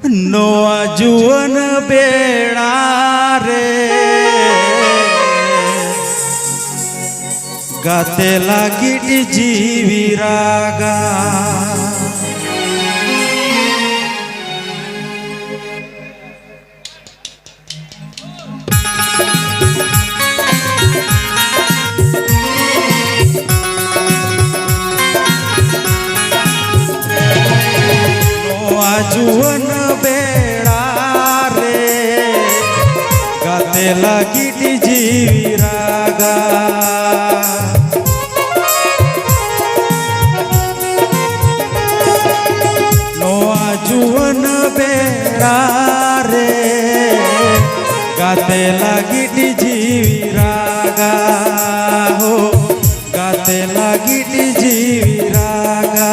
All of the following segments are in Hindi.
नोआ जुवन बेड़ा रे गाते लागी जीवी रागा नोआ जुवन बेड़ा रे गाते लागी जीवी रागा जुवन बेड़ा रे गाते लागी जीवी रागा हो गाते लागी जीवी रागा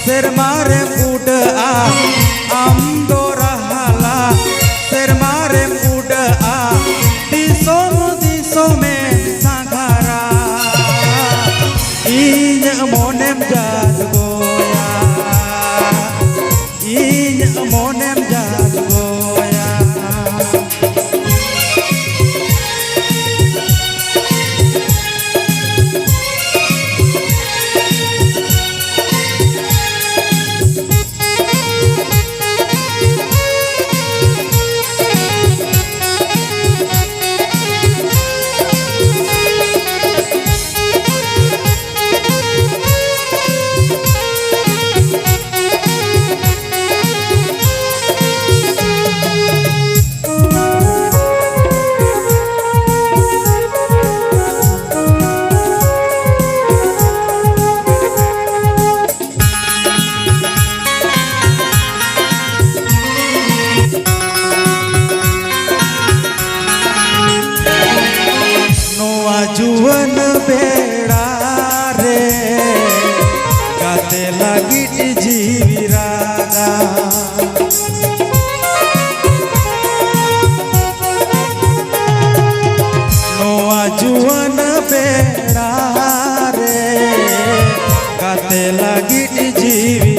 sermare muda amdorhala sermare muda disome sanghara inya monem jad goya inya monem jad goya जुवन बेड़ा रे गाते लागी जीवी रागा नोआ जुवन बेड़ा रे गाते लागी जीवी